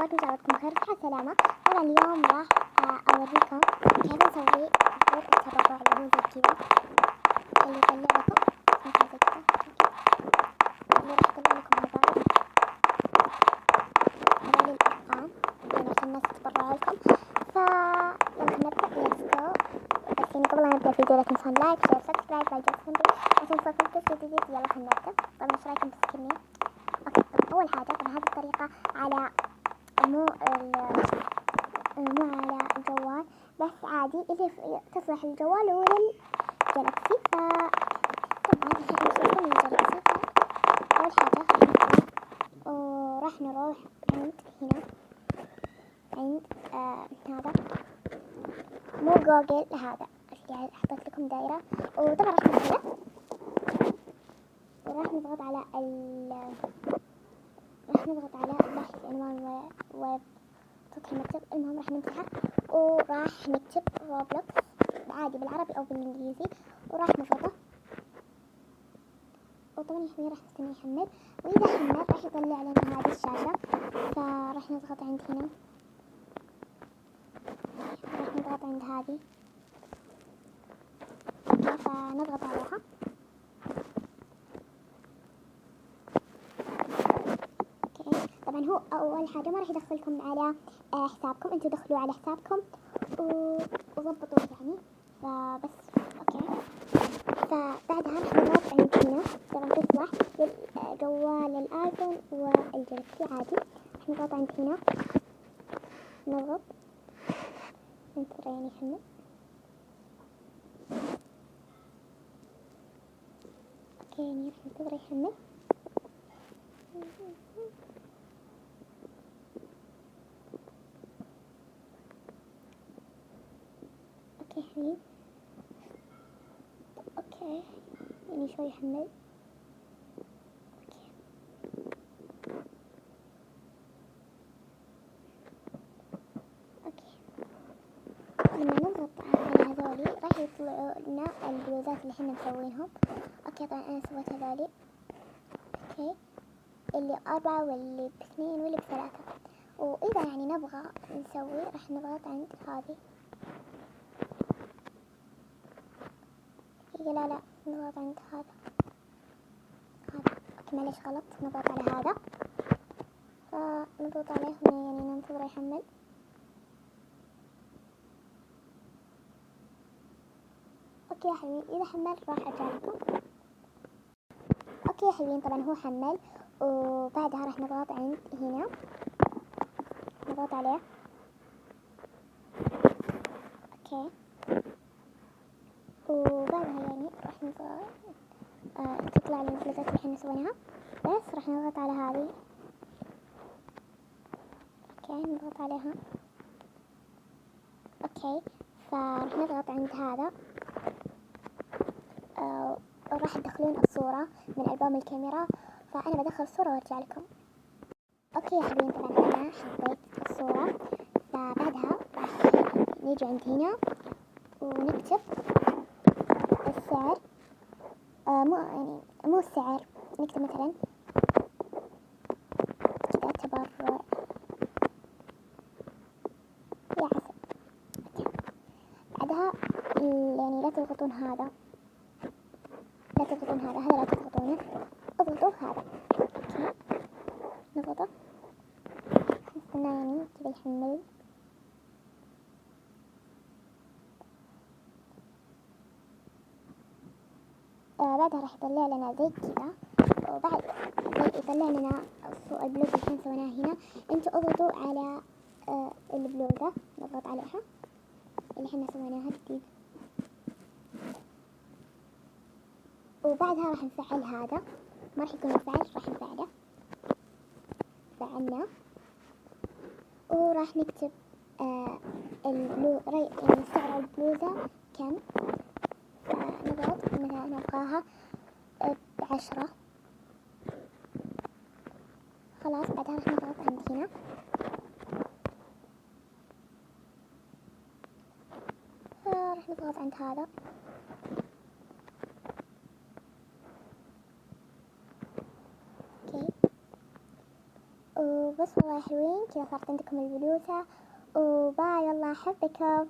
كل جواتكم بخير صحة سلامة. طبعا اليوم راح أوريكم كيف نسوي خطوط التبرع اللي هو زي كذا اللي يطلع لكم مثل زي كذا اللي راح يطلع لكم هذول الأرقام اللي عشان الناس تتبرع لكم. فيلا نبدأ ليتس جو. بس يعني قبل ما نبدأ الفيديو لا تنسون لايك شير سبسكرايب لايك عشان توصلكم كل جديد. يلا خلينا نبدأ. طبعا ايش رايكم تسكرين؟ اوكي طبعا أول حاجة طبعا هذه الطريقة على مو على الجوال بس عادي اللي تصلح للجوال وللجالكسي. فطبعا نستخدم الجالكسي. أول حاجة راح نروح عند هنا عند هذا مو جوجل هذا اللي حطيت لكم دايرة. وطبعا راح ندخله وراح نضغط على راح نضغط على بحث عنوان ويب سطح المكتب. المهم راح نمسحه وراح نكتب روبلوكس عادي بالعربي او بالانجليزي وراح نضغطه. وطبعا يحمل راح نستنى يحمل واذا حمل راح يطلع لنا هذه الشاشة. فراح نضغط عند هنا راح نضغط عند هذه فنضغط عليها. طبعا هو اول حاجه ما راح يدخلكم على حسابكم، انتوا دخلوا على حسابكم وضبطوا يعني. فبس اوكي. فبعدها راح نضغط عند هنا طبعا تصلح للجوال الايفون والجالكسي عادي. راح نضغط عند هنا نضغط ننتظر يعني يحمل. اوكي يعني راح ننتظر يحمل. اوكي حبيبي اوكي يعني شوي يحمل. اوكي لما نضغط على هذولي راح يطلعوا لنا البلوزات اللي احنا مسوينهم. اوكي طبعا انا سويت هذولي اوكي اللي 4 واللي ب2 واللي ب3. واذا يعني نبغى نسوي راح نضغط عند هذه لا نضغط عند هذا اوكي معليش غلط نضغط على هذا. فنضغط عليه يعني ننتظر يحمل. اوكي يا حبيبي اذا حمل راح ارجع لكم. اوكي يا حبيبين طبعا هو حمل وبعدها راح نضغط عند هنا نضغط عليه اوكي. وبعدها يعني راح تطلع لنا الفلاتات اللي احنا سويناها. بس راح نضغط على هذه اوكي نضغط عليها اوكي. فراح نضغط عند هذا راح تدخلون الصورة من ألبوم الكاميرا. فأنا بدخل الصورة وارجع لكم. اوكي يا حبيبين طبعا انا حطيت الصورة. فبعدها راح نيجي عند هنا ونكتب السعر مو السعر نكتب مثلا كذا تبرع يا عسل. بعدها يعني لا تضغطون هذا لا تضغطون هذا لا تضغطونه اضغطوا هذا اوكي نضغطه نستنى يعني كذا يحمل. بعدها راح يطلع لنا زي كذا وبعد يطلع لنا البلوزة اللي احنا سويناها هنا. انتوا اضغطوا على البلوزة نضغط عليها اللي احنا سويناها جديد. وبعدها راح نفعل هذا ما راح يكون مفعل راح نفعله فعلناه. وراح نكتب يعني سعر البلوزة كم. نضغط مثلا نبغاها ب10 خلاص. بعدها راح نضغط عند هنا راح نضغط عند هذا اوكي. وبس بس والله حلوين كذا، صارت عندكم البلوزة. وباي، الله أحبكم.